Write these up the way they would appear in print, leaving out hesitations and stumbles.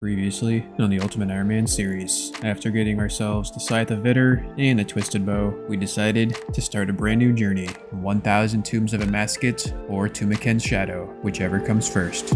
Previously on the Ultimate Iron Man series, after getting ourselves the Scythe of Vitter and the Twisted Bow, we decided to start a brand new journey, 1000 Tombs of Amascut or Tumeken's Shadow, whichever comes first.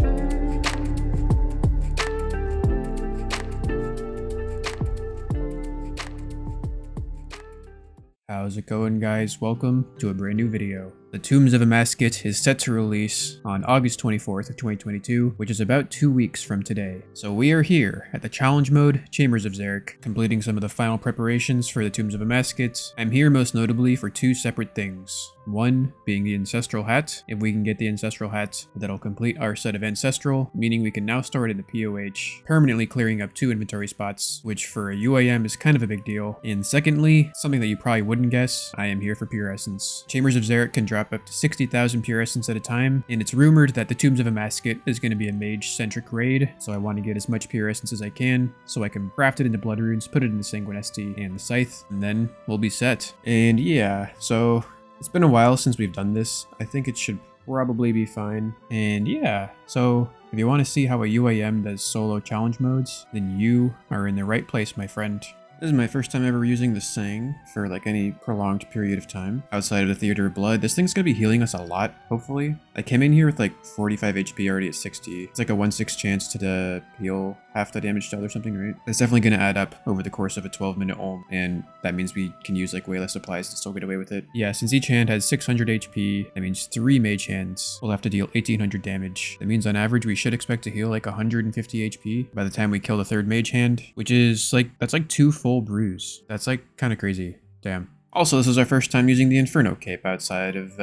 How's it going, guys? Welcome to a brand new video. The Tombs of Amascut is set to release on August 24th of 2022, which is about 2 weeks from today. So we are here at the challenge mode, Chambers of Xeric, completing some of the final preparations for the Tombs of Amascut. I'm here most notably for two separate things. One being the Ancestral Hat. If we can get the Ancestral Hat, that'll complete our set of Ancestral, meaning we can now start in the POH, permanently clearing up 2 inventory spots, which for a UIM is kind of a big deal. And secondly, something that you probably wouldn't guess, I am here for Pure Essence. Chambers of Xeric can drop up to 60,000 Pure Essence at a time, and it's rumored that the Tombs of Amascut is going to be a mage-centric raid, so I want to get as much Pure Essence as I can, so I can craft it into Blood Runes, put it in the Sanguinesti and the Scythe, and then we'll be set. And yeah, so it's been a while since we've done this. I think it should probably be fine. And yeah, so if you want to see how a UIM does solo challenge modes, then you are in the right place, my friend. This is my first time ever using the Sang for like any prolonged period of time outside of the Theater of Blood. This thing's gonna be healing us a lot, hopefully. I came in here with like 45 HP already at 60. It's like a 1/6 chance to heal half the damage dealt or something, right? It's definitely gonna add up over the course of a 12-minute ulm, and that means we can use like way less supplies to still get away with it. Yeah, since each hand has 600 HP, that means 3 mage hands will have to deal 1800 damage. That means on average we should expect to heal like 150 HP by the time we kill the 3rd mage hand, which is like, that's like 2 full brews. That's like kind of crazy. Damn. Also, this is our first time using the Inferno Cape outside of,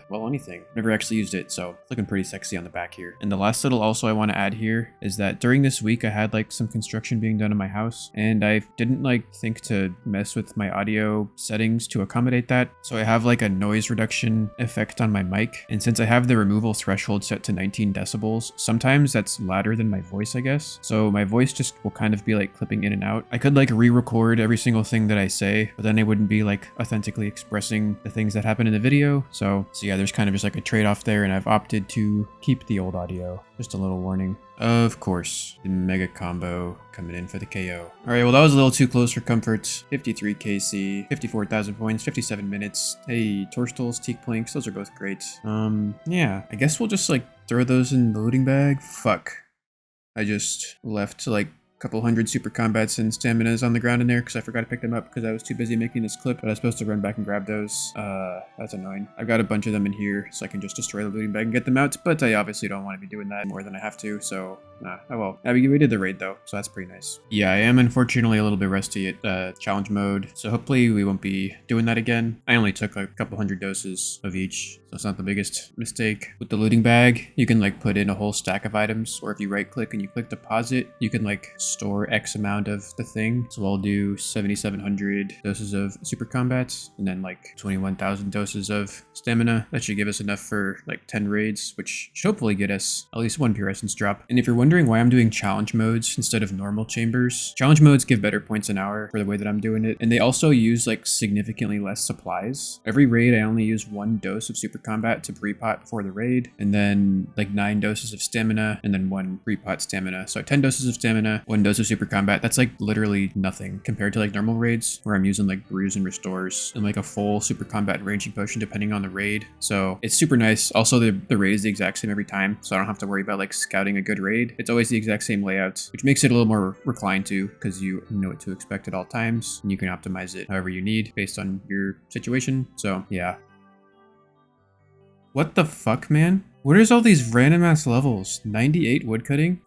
well, anything. Never actually used it, so it's looking pretty sexy on the back here. And the last little also I want to add here is that during this week I had like some construction being done in my house, and I didn't like think to mess with my audio settings to accommodate that. So I have like a noise reduction effect on my mic, and since I have the removal threshold set to 19 decibels, sometimes that's louder than my voice, I guess. So my voice just will kind of be like clipping in and out. I could like re-record every single thing that I say, but then I wouldn't be like authentically expressing the things that happen in the video. So yeah, there's kind of just like a trade-off there, and I've opted to keep the old audio. Just a little warning. Of course, the mega combo coming in for the KO. Alright, well that was a little too close for comfort. 53 KC, 54,000 points, 57 minutes. Hey, Torstals, Teak Planks, those are both great. Yeah, I guess we'll just like throw those in the loading bag. Fuck. I just left like couple hundred super combats and staminas on the ground in there because I forgot to pick them up because I was too busy making this clip, but I was supposed to run back and grab those. That's annoying. I've got a bunch of them in here so I can just destroy the looting bag and get them out, but I obviously don't want to be doing that more than I have to, so oh well. We did the raid though, so that's pretty nice. Yeah, I am unfortunately a little bit rusty at challenge mode, so hopefully we won't be doing that again. I only took a couple hundred doses of each, so it's not the biggest mistake. With the looting bag, you can like put in a whole stack of items, or if you right click and you click deposit, you can like store X amount of the thing. So I'll do 7,700 doses of super combats and then like 21,000 doses of stamina. That should give us enough for like 10 raids, which should hopefully get us at least 1 pure essence drop. And if you're wondering why I'm doing challenge modes instead of normal chambers, challenge modes give better points an hour for the way that I'm doing it, and they also use like significantly less supplies. Every raid I only use 1 dose of super combat to pre-pot for the raid, and then like 9 doses of stamina, and then 1 pre-pot stamina. So 10 doses of stamina, 1 dose of super combat. That's like literally nothing compared to like normal raids where I'm using like brews and restores and like a full super combat ranging potion depending on the raid. So it's super nice. Also, the raid is the exact same every time, so I don't have to worry about like scouting a good raid. It's always the exact same layout, which makes it a little more reclined to, because you know what to expect at all times, and you can optimize it however you need based on your situation. So yeah. What the fuck, man? What is all these random ass levels? 98 woodcutting?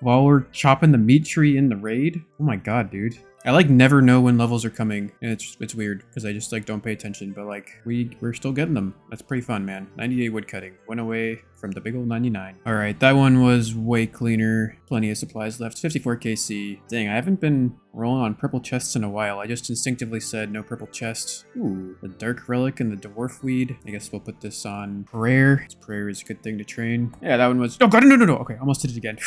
While we're chopping the meat tree in the raid? Oh my god, dude. I like never know when levels are coming, and it's weird because I just like don't pay attention, but like we're still getting them. That's pretty fun, man. 98 woodcutting, 1 away from the big old 99. All right, that one was way cleaner. Plenty of supplies left. 54 KC. Dang, I haven't been rolling on purple chests in a while. I just instinctively said no purple chest. Ooh, the dark relic and the dwarf weed. I guess we'll put this on prayer. Prayer is a good thing to train. Yeah, that one was. Oh god, no. Okay, almost did it again.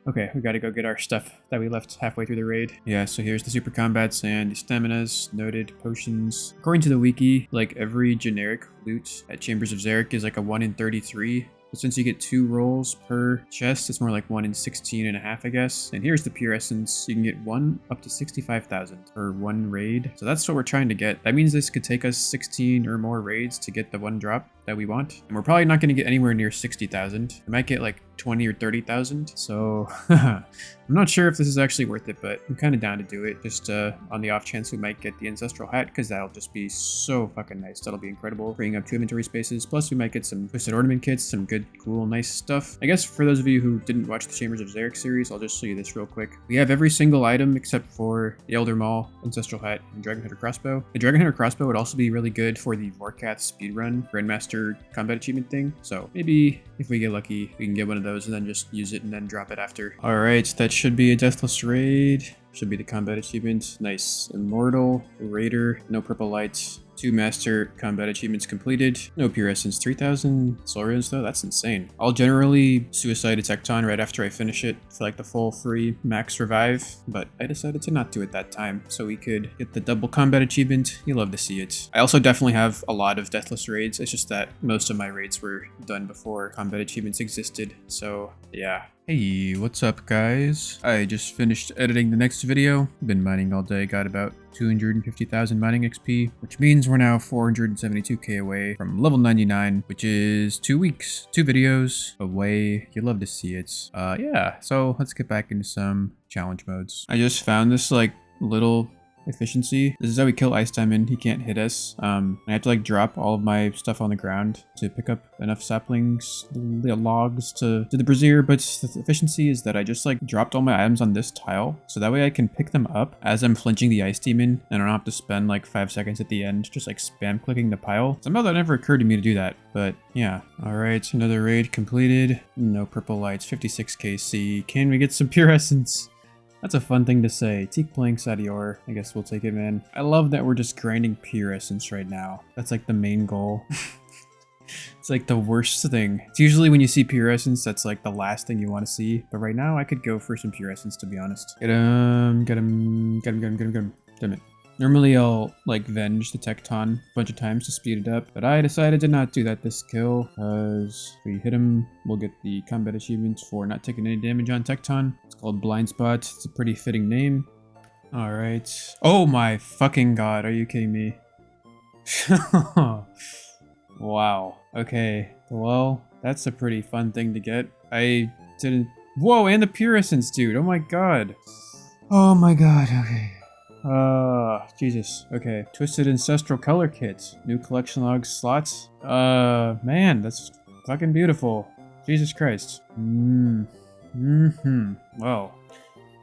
Okay, we gotta go get our stuff that we left halfway through the raid. Yeah, so here's the super combats and the staminas, noted potions. According to the wiki, like every generic loot at Chambers of Xeric is like a 1 in 33 But since you get 2 rolls per chest, it's more like 1 in 16.5, I guess. And here's the pure essence. You can get 1 up to 65,000 for 1 raid. So that's what we're trying to get. That means this could take us 16 or more raids to get the 1 drop that we want. And we're probably not going to get anywhere near 60,000. We might get like 20 or 30,000. So I'm not sure if this is actually worth it, but I'm kind of down to do it. Just on the off chance we might get the ancestral hat, because that'll just be so fucking nice. That'll be incredible, freeing up 2 inventory spaces. Plus we might get some twisted ornament kits, some good, cool, nice stuff. I guess for those of you who didn't watch the Chambers of Xeric series, I'll just show you this real quick. We have every single item except for the Elder Maul, ancestral hat, and Dragon Hunter crossbow. The Dragon Hunter crossbow would also be really good for the Vorkath speedrun Grandmaster combat achievement thing. So maybe if we get lucky, we can get one of those and then just use it and then drop it after. All right, that should be a deathless raid. Should be the combat achievement. Nice. Immortal, Raider, no purple lights, 2 master combat achievements completed. No pure essence, 3,000 Saurians though, that's insane. I'll generally suicide a Tecton right after I finish it for like the full free max revive, but I decided to not do it that time so we could get the double combat achievement. You love to see it. I also definitely have a lot of deathless raids. It's just that most of my raids were done before combat achievements existed, so yeah. Hey, what's up guys? I just finished editing the next video. Been mining all day, got about 250,000 mining XP, which means we're now 472k away from level 99, which is 2 weeks, 2 videos away. You love to see it. Yeah, so let's get back into some challenge modes. I just found this like little efficiency. This is how we kill Ice Diamond. He can't hit us. I have to like drop all of my stuff on the ground to pick up enough saplings, logs to do the brazier, but the efficiency is that I just like dropped all my items on this tile, so that way I can pick them up as I'm flinching the Ice Demon, and I don't have to spend like 5 seconds at the end just like spam clicking the pile. Somehow that never occurred to me to do that, but yeah. All right, another raid completed. No purple lights, 56 KC. Can we get some pure essence? That's a fun thing to say. Teak playing Sadior. I guess we'll take it, man. I love that we're just grinding pure essence right now. That's like the main goal. It's like the worst thing. It's usually when you see pure essence, that's like the last thing you want to see. But right now, I could go for some pure essence, to be honest. Get him, get him, get him, get him, get him, get him. Damn it. Normally I'll like venge the Tecton a bunch of times to speed it up, but I decided to not do that this kill, because if we hit him, we'll get the combat achievement for not taking any damage on Tecton. It's called Blind Spot. It's a pretty fitting name. All right. Oh my fucking god, are you kidding me? Wow. Okay, well, that's a pretty fun thing to get. I didn't... Whoa, and the pure essence, dude. Oh my god. Oh my god, okay. Jesus. Okay. Twisted Ancestral Color Kit. New collection log slots. Man, that's fucking beautiful. Jesus Christ. Well,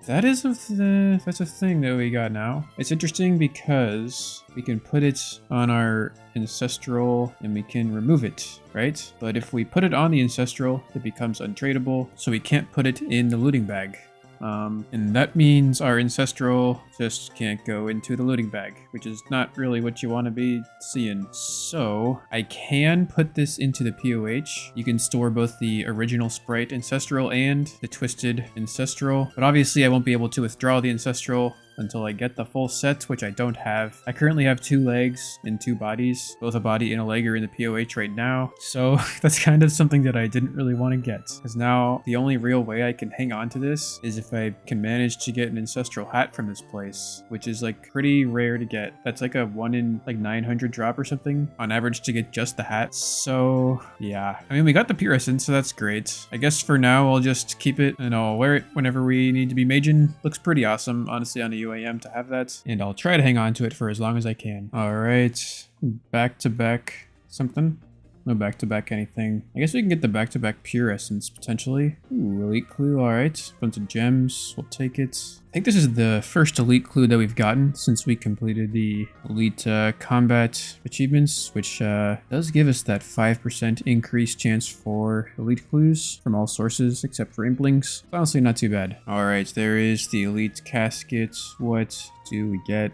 that's a thing that we got now. It's interesting because we can put it on our Ancestral and we can remove it, right? But if we put it on the Ancestral, it becomes untradeable, so we can't put it in the looting bag. And that means our Ancestral just can't go into the looting bag, which is not really what you want to be seeing. So I can put this into the POH. You can store both the original Sprite Ancestral and the Twisted Ancestral, but obviously I won't be able to withdraw the Ancestral until I get the full set, which I don't have. I currently have 2 legs and 2 bodies. Both a body and a leg are in the POH right now. So that's kind of something that I didn't really want to get, because now the only real way I can hang on to this is if I can manage to get an ancestral hat from this place, which is like pretty rare to get. That's like a 1 in like 900 drop or something on average to get just the hat. So yeah, I mean, we got the pure essence, so that's great. I guess for now I'll just keep it and I'll wear it whenever we need to be maging. Looks pretty awesome, honestly, on the UIM to have that, and I'll try to hang on to it for as long as I can. All right, back to back something. No back-to-back anything. I guess we can get the back-to-back pure essence, potentially. Ooh, elite clue, alright. Bunch of gems, we'll take it. I think this is the first elite clue that we've gotten since we completed the elite combat achievements, which does give us that 5% increased chance for elite clues from all sources except for implings. It's honestly not too bad. Alright, there is the elite casket. What do we get?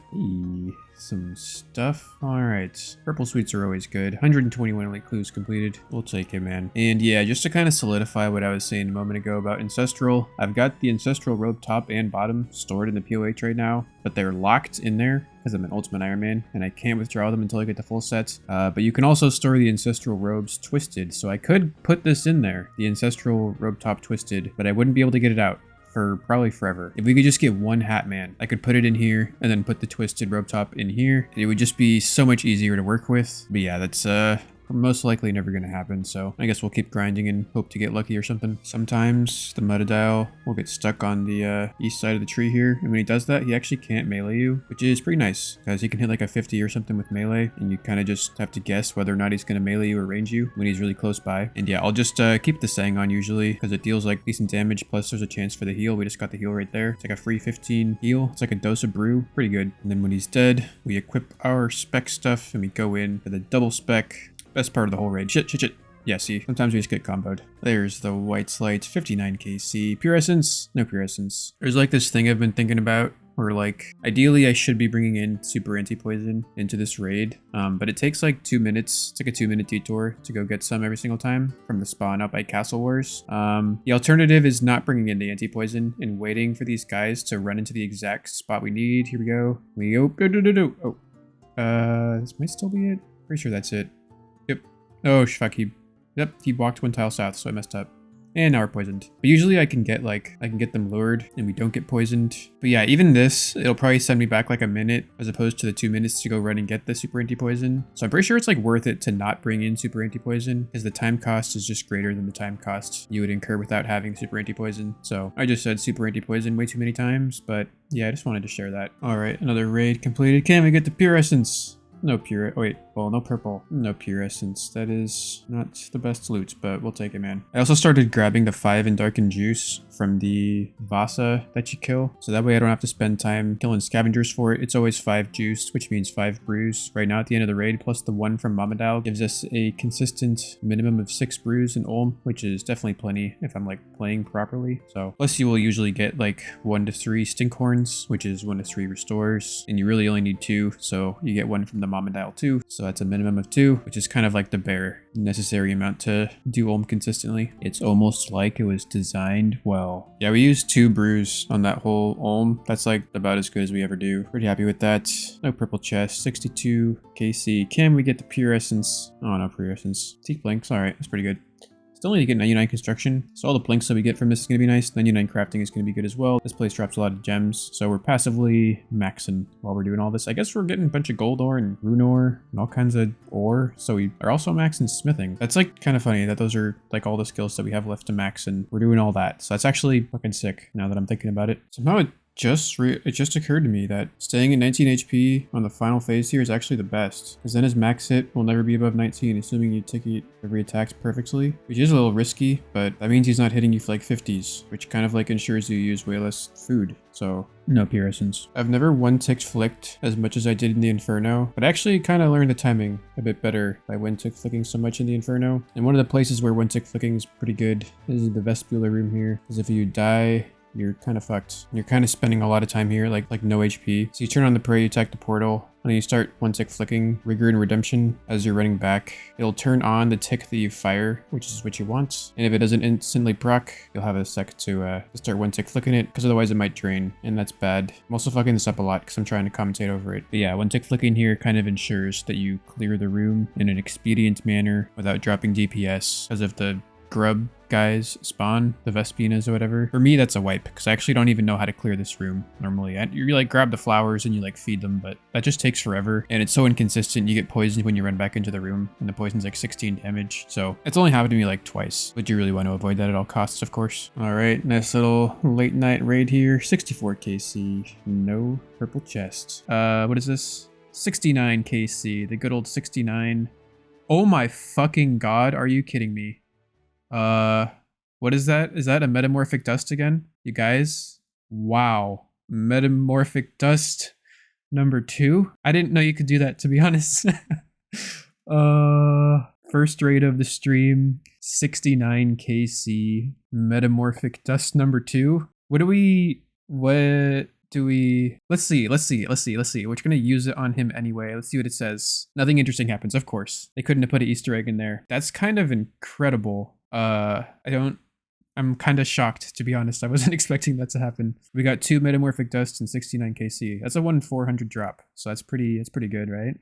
some stuff. All right. Purple sweets are always good. 121 elite clues completed. We'll take it, man. And yeah, just to kind of solidify what I was saying a moment ago about Ancestral, I've got the Ancestral robe top and bottom stored in the POH right now, but they're locked in there because I'm an Ultimate Iron Man, and I can't withdraw them until I get the full set. But you can also store the Ancestral robes twisted, so I could put this in there, the Ancestral robe top twisted, but I wouldn't be able to get it out for probably forever. If we could just get one hat, man, I could put it in here and then put the twisted robe top in here. It would just be so much easier to work with. But yeah, that's most likely never going to happen, so I guess we'll keep grinding and hope to get lucky or something. Sometimes the Metadile will get stuck on the east side of the tree here, and when he does that, he actually can't melee you, which is pretty nice, because he can hit like a 50 or something with melee, and you kind of just have to guess whether or not he's going to melee you or range you when he's really close by. And yeah, I'll just keep the Sang on usually, because it deals like decent damage, plus there's a chance for the heal. We just got the heal right there. It's like a free 15 heal. It's like a dose of brew. Pretty good. And then when he's dead, we equip our spec stuff, and we go in for the double spec. Best part of the whole raid. Shit. Yeah, see, sometimes we just get comboed. There's the white slight, 59 KC. Pure Essence? No Pure Essence. There's like this thing I've been thinking about where like, ideally I should be bringing in super anti-poison into this raid, but it takes like 2 minutes. It's like a 2-minute detour to go get some every single time from the spawn up by Castle Wars. The alternative is not bringing in the anti-poison and waiting for these guys to run into the exact spot we need. Here we go. This might still be it. Pretty sure that's it. Yep. Oh, fuck. He walked one tile south, so I messed up. And now we're poisoned. But usually I can get them lured and we don't get poisoned. But yeah, even this, it'll probably send me back like a minute as opposed to the 2 minutes to go run and get the super anti-poison. So I'm pretty sure it's like worth it to not bring in super anti-poison because the time cost is just greater than the time cost you would incur without having super anti-poison. So I just said super anti-poison way too many times, but yeah, I just wanted to share that. All right, another raid completed. Can we get the Pure Essence? No pure, oh wait, well, no purple. No Pure Essence. That is not the best loot, but we'll take it, man. I also started grabbing the 5 in Darkened Juice from the Vasa that you kill. So that way I don't have to spend time killing scavengers for it. It's always 5 juice, which means 5 brews. Right now at the end of the raid, plus the 1 from Mamadal gives us a consistent minimum of 6 brews in Ulm, which is definitely plenty if I'm like playing properly. So plus you will usually get like 1 to 3 Stinkhorns, which is 1 to 3 restores, and you really only need 2. So you get 1 from the Mamadal too. So that's a minimum of 2, which is kind of like the bare necessary amount to do Ulm consistently. It's almost like it was designed well. Yeah, we used 2 brews on that whole Ulm. That's like about as good as we ever do. Pretty happy with that. No purple chest. 62 KC. Can we get the Pure Essence? Oh, no Pure Essence. Teak Blinks. All right, that's pretty good. Still need to get 99 construction, so all the plinks that we get from this is going to be nice. 99 crafting is going to be good as well. This place drops a lot of gems, so we're passively maxing while we're doing all this. I guess we're getting a bunch of gold ore and rune ore and all kinds of ore, so we are also maxing smithing. That's like kind of funny that those are like all the skills that we have left to max, and we're doing all that. So that's actually fucking sick now that I'm thinking about it. Somehow it just occurred to me that staying at 19 HP on the final phase here is actually the best, because then his max hit will never be above 19, assuming you ticket every attack perfectly, which is a little risky, but that means he's not hitting you for like 50s, which kind of like ensures you use way less food. So no Pure Essence. I've never one-ticked flicked as much as I did in the Inferno, but I actually kind of learned the timing a bit better by one-tick flicking so much in the Inferno. And one of the places where one-tick flicking is pretty good is the vestibular room here, because if you die, you're kind of fucked. You're kind of spending a lot of time here, like no HP. So you turn on the prey, you attack the portal, and then you start one-tick flicking Rigor and Redemption as you're running back. It'll turn on the tick that you fire, which is what you want. And if it doesn't instantly proc, you'll have a sec to start one-tick flicking it, because otherwise it might drain, and that's bad. I'm also fucking this up a lot because I'm trying to commentate over it. But yeah, one-tick flicking here kind of ensures that you clear the room in an expedient manner without dropping DPS, because if the grub guys spawn, the Vespinas or whatever. For me, that's a wipe, because I actually don't even know how to clear this room normally. You like grab the flowers and you like feed them, but that just takes forever, and it's so inconsistent. You get poisoned when you run back into the room, and the poison's like 16 damage. So it's only happened to me like twice, but you really want to avoid that at all costs, of course. All right, nice little late night raid here. 64 KC, no purple chest. What is this? 69 KC, the good old 69. Oh my fucking god, are you kidding me? What is that? Is that a metamorphic dust again? You guys? Wow. Metamorphic dust number 2? I didn't know you could do that, to be honest. First raid of the stream, 69 KC, metamorphic dust number 2. What do we... Let's see. We're gonna use it on him anyway. Let's see what it says. Nothing interesting happens, of course. They couldn't have put an Easter egg in there. That's kind of incredible. I'm kind of shocked, to be honest. I wasn't expecting that to happen. We got 2 metamorphic dust and 69 KC. That's a 1/400 drop. So that's pretty good, right?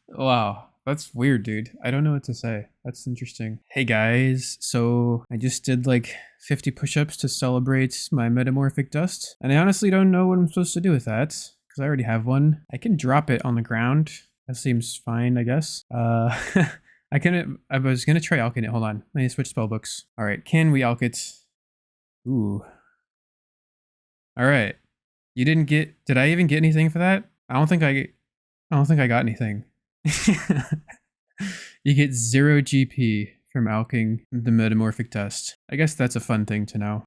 Wow. That's weird, dude. I don't know what to say. That's interesting. Hey guys, so I just did like 50 push-ups to celebrate my metamorphic dust. And I honestly don't know what I'm supposed to do with that, because I already have one. I can drop it on the ground. That seems fine, I guess. I was gonna try alking it. Hold on. Let me switch spellbooks. Alright, can we alk it? Ooh. Alright. You didn't get... Did I even get anything for that? I don't think I got anything. You get 0 GP from alking the metamorphic dust. I guess that's a fun thing to know.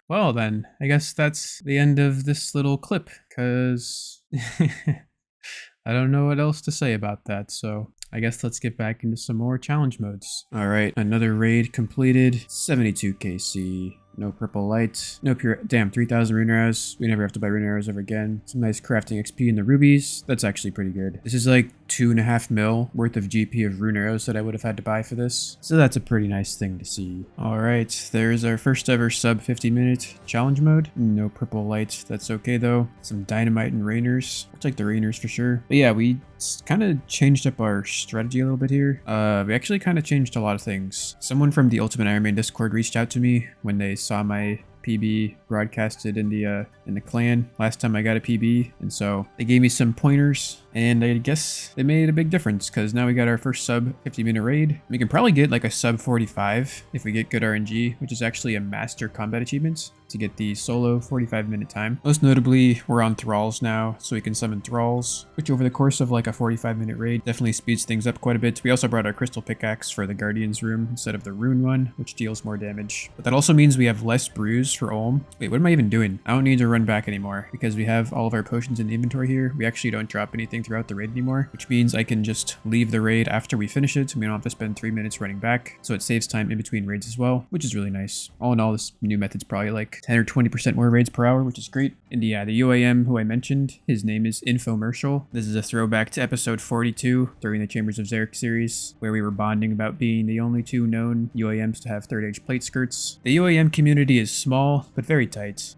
Well then, I guess that's the end of this little clip, because I don't know what else to say about that, so I guess let's get back into some more challenge modes. Alright, another raid completed. 72 KC. No purple light. No pure... Damn, 3,000 rune arrows. We never have to buy rune arrows ever again. Some nice crafting XP in the rubies. That's actually pretty good. This is like 2.5 mil worth of GP of rune arrows that I would have had to buy for this. So that's a pretty nice thing to see. Alright, there's our first ever sub 50-minute challenge mode. No purple light. That's okay though. Some dynamite and rainers. I'll take the rainers for sure. But yeah, we kind of changed up our strategy a little bit here. We actually kind of changed a lot of things. Someone from the Ultimate Iron Man Discord reached out to me when they saw my PB broadcasted in the clan last time I got a PB, and so they gave me some pointers, and I guess they made a big difference, because now we got our first sub 50-minute raid. We can probably get like a sub 45 if we get good RNG, which is actually a master combat achievement to get the solo 45-minute time. Most notably, we're on thralls now, so we can summon thralls, which over the course of like a 45-minute raid definitely speeds things up quite a bit. We also brought our crystal pickaxe for the guardian's room instead of the rune one, which deals more damage. But that also means we have less brews for Ulm. Wait, what am I even doing? I don't need to run back anymore, because we have all of our potions in the inventory here. We actually don't drop anything throughout the raid anymore, which means I can just leave the raid after we finish it, so we don't have to spend 3 minutes running back. So it saves time in between raids as well, which is really nice. All in all, this new method's probably like 10 or 20% more raids per hour, which is great. And yeah, the UIM who I mentioned, his name is Infomercial. This is a throwback to episode 42 during the Chambers of Xeric series, where we were bonding about being the only 2 known UIMs to have 3rd age plate skirts. The UIM community is small, but very tight.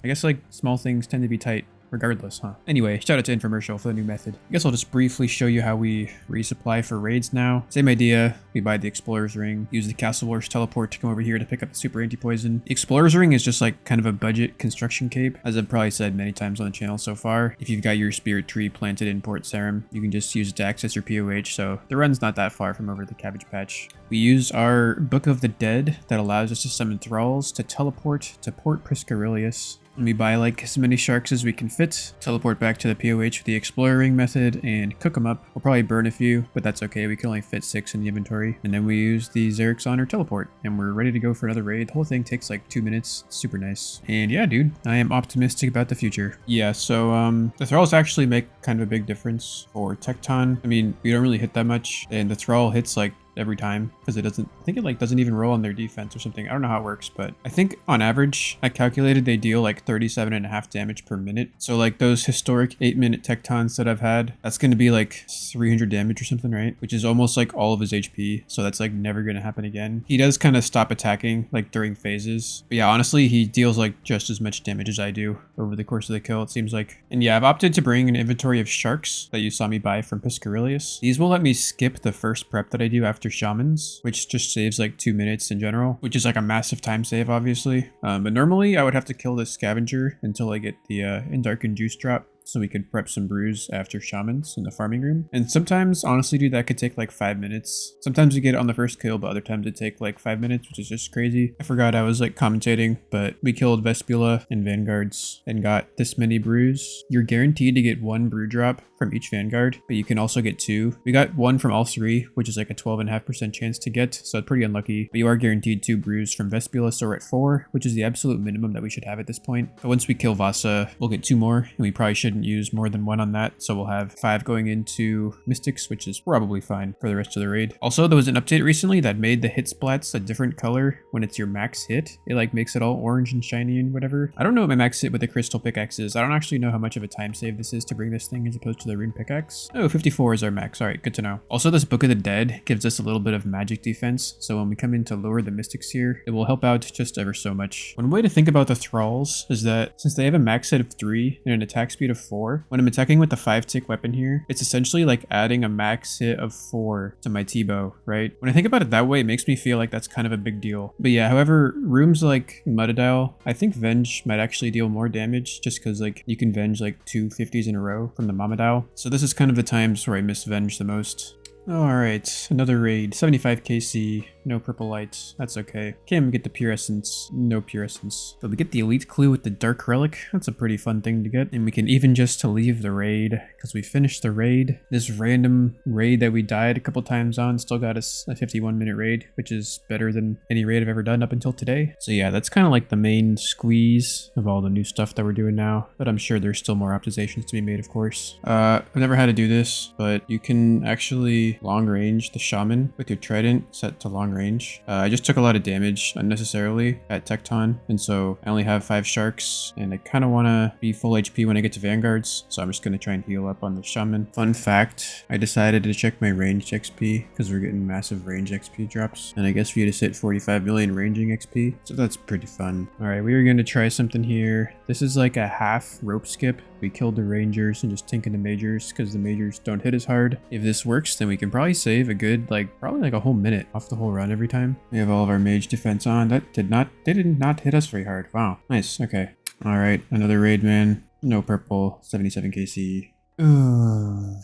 I guess like small things tend to be tight regardless, huh? Anyway, shout out to Infomercial for the new method. I guess I'll just briefly show you how we resupply for raids now. Same idea. We buy the Explorer's Ring, use the Castle Wars teleport to come over here to pick up the super anti-poison. The Explorer's Ring is just like kind of a budget construction cape, as I've probably said many times on the channel so far. If you've got your spirit tree planted in Port Sarim, you can just use it to access your POH, so the run's not that far from over the Cabbage Patch. We use our Book of the Dead that allows us to summon thralls to teleport to Port Priscarilius. And we buy like as many sharks as we can fit, teleport back to the POH with the Explorer Ring method, and cook them up. We'll probably burn a few, but that's okay. We can only fit 6 in the inventory. And then we use the Xeric's Honor teleport, and we're ready to go for another raid. The whole thing takes like 2 minutes. It's super nice. And yeah, dude, I am optimistic about the future. Yeah, so the thralls actually make kind of a big difference for Tecton. I mean, we don't really hit that much, and the thrall hits like every time, because it doesn't, I think it like doesn't even roll on their defense or something. I don't know how it works, but I think on average, I calculated they deal like 37.5 damage per minute. So like those historic 8-minute Tectons that I've had, that's going to be like 300 damage or something, right? Which is almost like all of his HP. So that's like never going to happen again. He does kind of stop attacking like during phases. But yeah, honestly, he deals like just as much damage as I do over the course of the kill, it seems like. And yeah, I've opted to bring an inventory of sharks that you saw me buy from Piscarilius. These will let me skip the first prep that I do after shamans, which just saves like 2 minutes in general, which is like a massive time save, obviously. But normally I would have to kill this scavenger until I get the Endarkened Juice drop, so we could prep some brews after shamans in the farming room. And sometimes, honestly, dude, that could take like 5 minutes. Sometimes you get it on the first kill, but other times it take like 5 minutes, which is just crazy. I forgot I was like commentating, but we killed Vespula and Vanguards and got this many brews. You're guaranteed to get 1 brew drop from each Vanguard, but you can also get 2. We got 1 from all 3, which is like a 12.5% chance to get, so it's pretty unlucky. But you are guaranteed 2 brews from Vespula, so we're at 4, which is the absolute minimum that we should have at this point. But once we kill Vasa, we'll get 2 more, and we probably should shouldn't use more than one on that, so we'll have 5 going into Mystics, which is probably fine for the rest of the raid. Also, there was an update recently that made the hit splats a different color when it's your max hit. It like makes it all orange and shiny and whatever. I don't know what my max hit with the crystal pickaxe is. I don't actually know how much of a time save this is to bring this thing as opposed to the rune pickaxe. Oh, 54 is our max. All right, good to know. Also, this Book of the Dead gives us a little bit of magic defense, so when we come in to lower the Mystics here, it will help out just ever so much. One way to think about the Thralls is that since they have a max hit of 3 and an attack speed of 4, when I'm attacking with the 5-tick weapon here, it's essentially like adding a max hit of 4 to my T-bow, right? When I think about it that way, it makes me feel like that's kind of a big deal. But yeah, however, rooms like Muttadile, I think Venge might actually deal more damage just because like you can Venge like 2 50s in a row from the Mamadile. So this is kind of the times where I miss Venge the most. Alright, another raid, 75 KC, no purple lights, that's okay. Okay, we get the pure essence, no pure essence. But we get the elite clue with the dark relic, that's a pretty fun thing to get. And we can even just to leave the raid, because we finished the raid. This random raid that we died a couple times on still got us a 51-minute raid, which is better than any raid I've ever done up until today. So yeah, that's kind of like the main squeeze of all the new stuff that we're doing now. But I'm sure there's still more optimizations to be made, of course. I've never had to do this, but you can actually long range the shaman with your trident set to long range. I just took a lot of damage unnecessarily at Tecton, and so I only have 5 sharks, and I kind of want to be full HP when I get to vanguards, so I'm just going to try and heal up on the shaman. Fun fact, I decided to check my ranged XP because we're getting massive range XP drops, and I guess we just hit 45 million ranging XP, so that's pretty fun. All right, we are going to try something here. This is like a half rope skip. We killed the rangers and just tanking the majors because the majors don't hit as hard. If this works, then we can probably save a good, probably like a whole minute off the whole run every time. We have all of our mage defense on. They did not hit us very hard. Wow. Nice. Okay. All right. Another raid, man. No purple. 77 KC.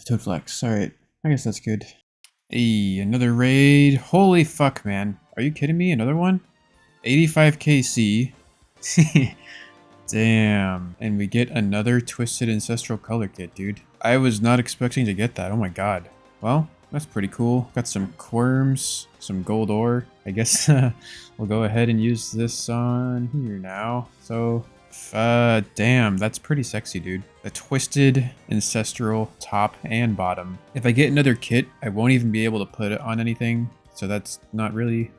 Toad flex. All right. I guess that's good. Hey, another raid. Holy fuck, man. Are you kidding me? Another one? 85 KC. Damn. And we get another Twisted Ancestral Color Kit, dude. I was not expecting to get that. Oh my god. Well, that's pretty cool. Got some quirms, some gold ore. I guess we'll go ahead and use this on here now. So, damn, that's pretty sexy, dude. The Twisted Ancestral top and bottom. If I get another kit, I won't even be able to put it on anything. So that's not really...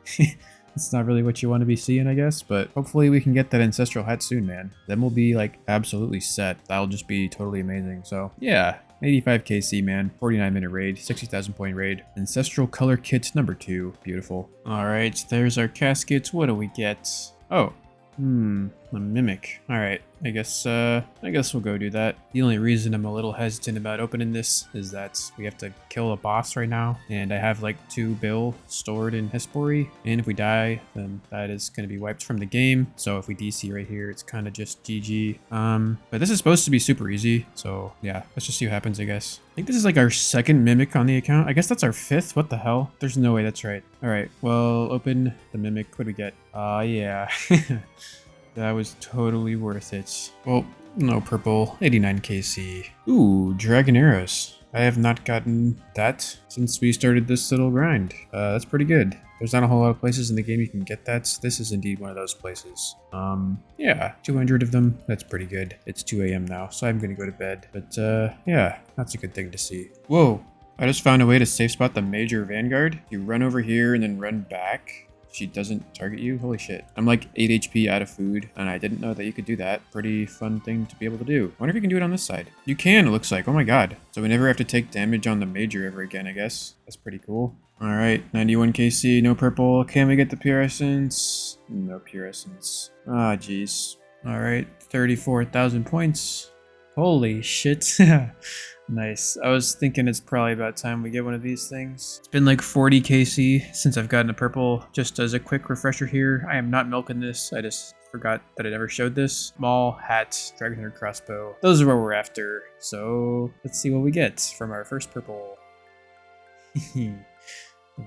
It's not really what you want to be seeing, I guess, but hopefully we can get that ancestral hat soon, man. Then we'll be like absolutely set. That'll just be totally amazing. So yeah, 85 KC, man. 49-minute raid, 60,000 point raid. Ancestral color kit number 2. Beautiful. All right, there's our caskets. What do we get? Oh, a mimic. All right, I guess we'll go do that. The only reason I'm a little hesitant about opening this is that we have to kill a boss right now, and I have like 2 bill stored in Hespori, and if we die, then that is going to be wiped from the game. So if we DC right here, it's kind of just GG. But this is supposed to be super easy, so yeah, let's just see what happens, I guess. I think this is like our 2nd mimic on the account. I guess that's our 5th. What the hell? There's no way that's right. All right, well, open the mimic. What do we get? Yeah. That was totally worth it. Well, no purple. 89 KC. Ooh, Dragon Arrows. I have not gotten that since we started this little grind. That's pretty good. There's not a whole lot of places in the game you can get that. This is indeed one of those places. Yeah, 200 of them. That's pretty good. It's 2 a.m. now, so I'm gonna go to bed. But yeah, that's a good thing to see. Whoa, I just found a way to safe spot the major vanguard. You run over here and then run back. She doesn't target you? Holy shit. I'm like 8 HP out of food, and I didn't know that you could do that. Pretty fun thing to be able to do. I wonder if you can do it on this side. You can, it looks like. Oh my god. So we never have to take damage on the major ever again, I guess. That's pretty cool. Alright, 91 KC, no purple. Can we get the pure essence? No pure essence. Ah, jeez. Alright, 34,000 points. Holy shit. Nice. I was thinking it's probably about time we get one of these things. It's been like 40 KC since I've gotten a purple. Just as a quick refresher here, I am not milking this. I just forgot that it ever showed this. Maul, hat, Dragon Hunter crossbow. Those are what we're after. So let's see what we get from our first purple.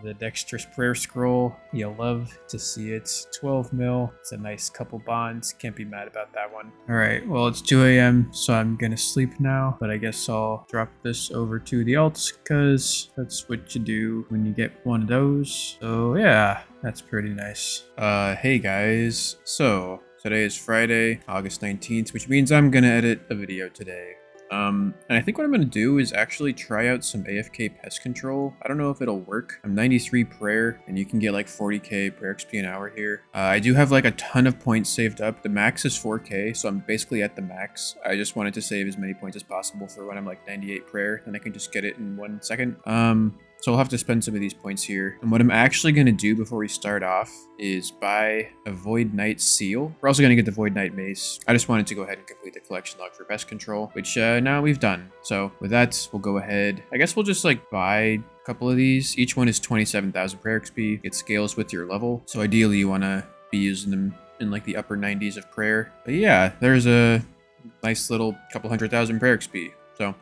The Dexterous Prayer Scroll, you'll love to see it. 12 mil, it's a nice couple bonds, can't be mad about that one. Alright, well it's 2 a.m, so I'm gonna sleep now, but I guess I'll drop this over to the alts, because that's what you do when you get one of those. So yeah, that's pretty nice. Hey guys, so today is Friday, August 19th, which means I'm gonna edit a video today. And I think what I'm going to do is actually try out some AFK pest control. I don't know if it'll work. I'm 93 prayer, and you can get like 40k prayer XP an hour here. I do have like a ton of points saved up. The max is 4k, so I'm basically at the max. I just wanted to save as many points as possible for when I'm like 98 prayer, and I can just get it in 1 second. So I'll have to spend some of these points here. And what I'm actually going to do before we start off is buy a Void Knight seal. We're also going to get the Void Knight mace. I just wanted to go ahead and complete the collection log for pest control, which now we've done. So with that, we'll go ahead. I guess we'll just like buy a couple of these. Each one is 27,000 prayer XP. It scales with your level. So ideally you want to be using them in like the upper 90s of prayer. But yeah, there's a nice little couple 100,000 prayer XP. So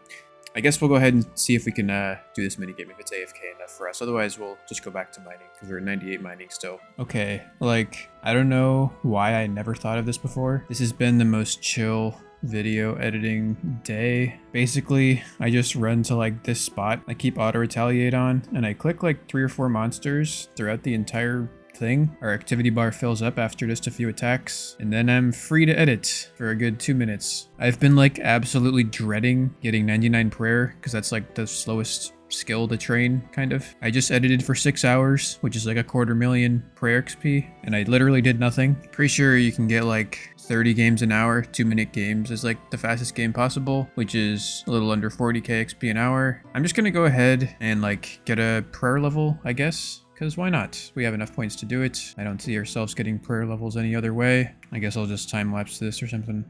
I guess we'll go ahead and see if we can do this minigame if it's AFK enough for us. Otherwise, we'll just go back to mining because we're at 98 mining still. Okay, like, I don't know why I never thought of this before. This has been the most chill video editing day. Basically, I just run to like this spot. I keep auto retaliate on and I click like 3 or 4 monsters throughout the entire thing. Our activity bar fills up after just a few attacks, and then I'm free to edit for a good 2 minutes. I've been like absolutely dreading getting 99 prayer because that's like the slowest skill to train, kind of. I just edited for 6 hours, which is like a 250,000 prayer XP, and I literally did nothing. Pretty sure you can get like 30 games an hour. 2-minute games is like the fastest game possible, which is a little under 40k XP an hour. I'm just gonna go ahead and like get a prayer level, I guess. Because why not? We have enough points to do it. I don't see ourselves getting prayer levels any other way. I guess I'll just time-lapse this or something.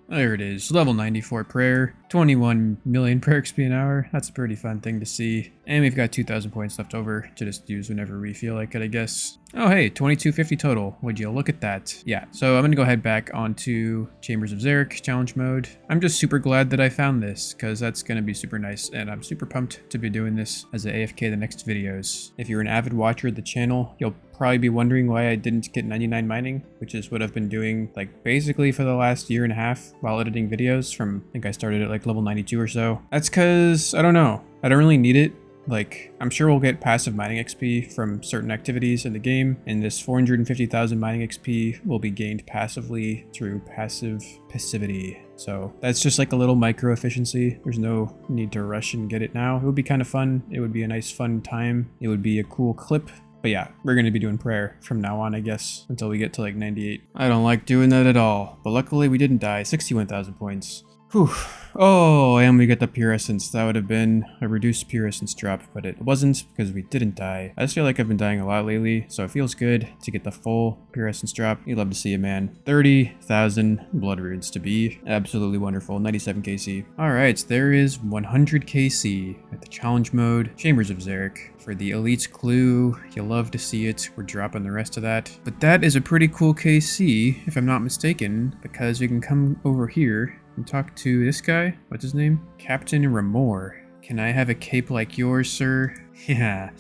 There it is. Level 94 prayer. 21 million prayer XP an hour. That's a pretty fun thing to see. And we've got 2,000 points left over to just use whenever we feel like it, I guess. Oh, hey, 2250 total. Would you look at that? Yeah, so I'm going to go head back onto Chambers of Xeric challenge mode. I'm just super glad that I found this because that's going to be super nice. And I'm super pumped to be doing this as a AFK the next videos. If you're an avid watcher of the channel, you'll probably be wondering why I didn't get 99 mining, which is what I've been doing like basically for the last 1.5 years while editing videos from, I think I started at like level 92 or so. That's because, I don't know, I don't really need it. Like, I'm sure we'll get passive mining XP from certain activities in the game, and this 450,000 mining XP will be gained passively through passive passivity. So that's just like a little micro efficiency. There's no need to rush and get it now. It would be kind of fun. It would be a nice fun time. It would be a cool clip. But yeah, we're going to be doing prayer from now on, I guess, until we get to like 98. I don't like doing that at all, but luckily we didn't die. 61,000 points. Whew. Oh, and we got the pure essence. That would have been a reduced pure essence drop, but it wasn't because we didn't die. I just feel like I've been dying a lot lately, so it feels good to get the full pure essence drop. You'd love to see it, man. 30,000 blood runes to be. Absolutely wonderful. 97 KC. All right, there is 100 KC at the challenge mode. Chambers of Xeric. For the elite clue, you'll love to see it. We're dropping the rest of that. But that is a pretty cool KC, if I'm not mistaken, because you can come over here and talk to this guy. What's his name? Captain Ramor. Can I have a cape like yours, sir? Yeah.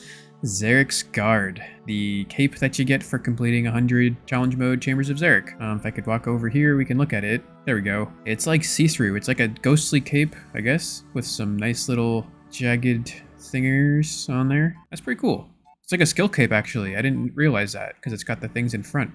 Xeric's Guard. The cape that you get for completing 100 challenge mode Chambers of Xeric. If I could walk over here, we can look at it. There we go. It's like see-through. It's like a ghostly cape, I guess, with some nice little jagged thingers on there. That's pretty cool. It's like a skill cape, actually. I didn't realize that because it's got the things in front.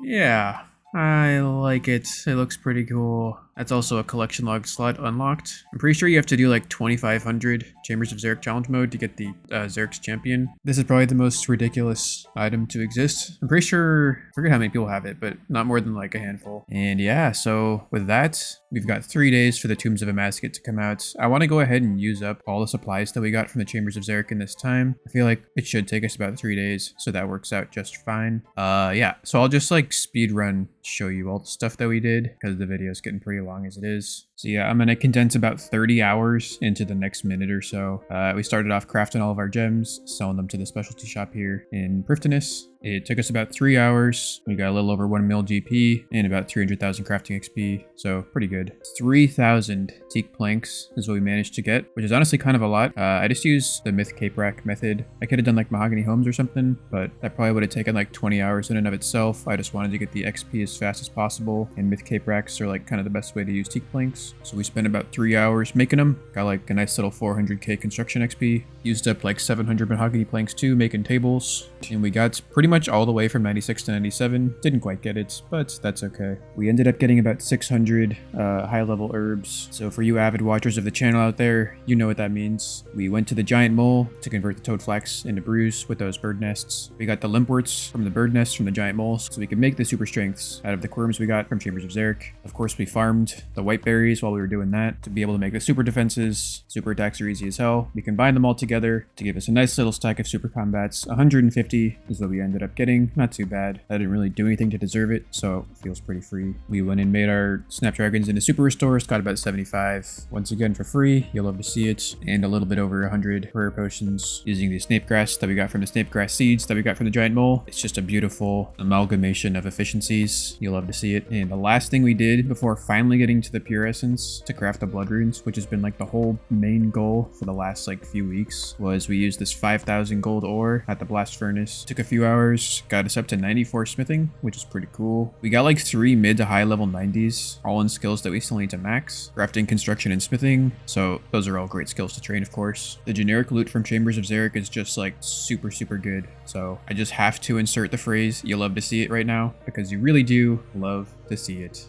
Yeah. I like it. It looks pretty cool. That's also a collection log slot unlocked. I'm pretty sure you have to do like 2,500 Chambers of Xeric challenge mode to get the Xeric's champion. This is probably the most ridiculous item to exist. I'm pretty sure, I forget how many people have it, but not more than like a handful. And yeah, so with that, we've got 3 days for the Tombs of Amascut to come out. I want to go ahead and use up all the supplies that we got from the Chambers of Xeric in this time. I feel like it should take us about 3 days, so that works out just fine. Yeah, so I'll just like speed run show you all the stuff that we did because the video is getting pretty long as it is. So yeah, I'm going to condense about 30 hours into the next minute or so. We started off crafting all of our gems, selling them to the specialty shop here in Prifddinas. It took us about 3 hours. We got a little over 1 mil GP and about 300,000 crafting XP. So pretty good. 3,000 teak planks is what we managed to get, which is honestly kind of a lot. I just used the myth cape rack method. I could have done like mahogany homes or something, but that probably would have taken like 20 hours in and of itself. I just wanted to get the XP as fast as possible, and myth cape racks are like kind of the best way to use teak planks. So we spent about 3 hours making them. Got like a nice little 400k construction XP. Used up like 700 mahogany planks too, making tables. And we got pretty much all the way from 96 to 97. Didn't quite get it, but that's okay. We ended up getting about 600 high-level herbs. So for you avid watchers of the channel out there, you know what that means. We went to the giant mole to convert the toad flax into brews with those bird nests. We got the limpworts from the bird nests from the giant moles, so we could make the super strengths out of the quirms we got from Chambers of Xeric. Of course, we farmed the white berries while we were doing that to be able to make the super defenses. Super attacks are easy as hell. We combined them all together to give us a nice little stack of super combats. 150 is what we ended up getting. Not too bad. I didn't really do anything to deserve it, so it feels pretty free. We went and made our snapdragons into super restores, got about 75. Once again for free, you'll love to see it. And a little bit over 100 rare potions using the snape grass that we got from the snape grass seeds that we got from the giant mole. It's just a beautiful amalgamation of efficiencies. You'll love to see it. And the last thing we did before finally getting to the pure essence to craft the blood runes, which has been like the whole main goal for the last like few weeks, was we used this 5,000 gold ore at the blast furnace. Took a few hours, got us up to 94 smithing, which is pretty cool. We got like 3 mid to high level 90s, all in skills that we still need to max. Crafting, construction, and smithing, so those are all great skills to train, of course. The generic loot from Chambers of Xeric is just like super good, so I just have to insert the phrase "you'll love to see it" right now, because you really do love to see it.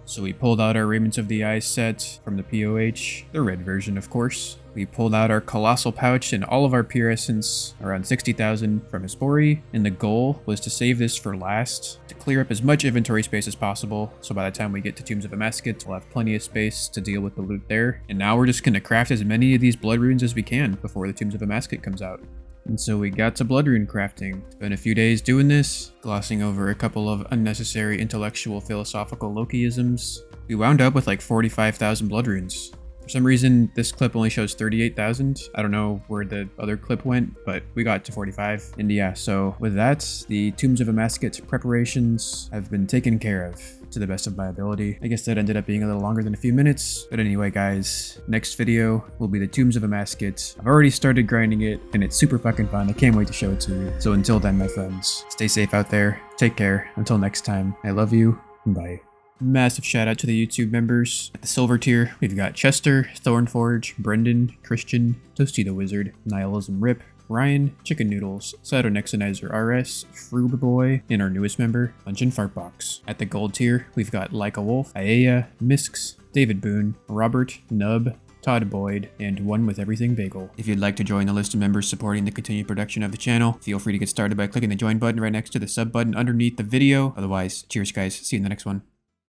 So we pulled out our Raiments of the Eye set from the POH, the red version of course. We pulled out our Colossal Pouch and all of our Pure Essence, around 60,000 from Hispori, and the goal was to save this for last, to clear up as much inventory space as possible, so by the time we get to Tombs of Amascut, we'll have plenty of space to deal with the loot there. And now we're just going to craft as many of these blood runes as we can before the Tombs of Amascut comes out. And so we got to blood rune crafting. It's been a few days doing this, glossing over a couple of unnecessary intellectual philosophical Lokiisms. We wound up with like 45,000 blood runes. For some reason, this clip only shows 38,000. I don't know where the other clip went, but we got to 45. And yeah, so with that, the Tombs of Amascut preparations have been taken care of to the best of my ability. I guess that ended up being a little longer than a few minutes. But anyway, guys, next video will be the Tombs of Amascut. I've already started grinding it, and it's super fucking fun. I can't wait to show it to you. So until then, my friends, stay safe out there. Take care. Until next time, I love you. Bye. Massive shout out to the YouTube members. At the silver tier, we've got Chester, Thornforge, Brendan, Christian, Toasty the Wizard, Nihilism Rip, Ryan, Chicken Noodles, Cytonexonizer RS, Froob Boy, and our newest member, Luncheon Fartbox. At the gold tier, we've got Like a Wolf, Aaya, Misks, David Boone, Robert, Nub, Todd Boyd, and One with Everything Bagel. If you'd like to join the list of members supporting the continued production of the channel, feel free to get started by clicking the join button right next to the sub button underneath the video. Otherwise, cheers guys, see you in the next one.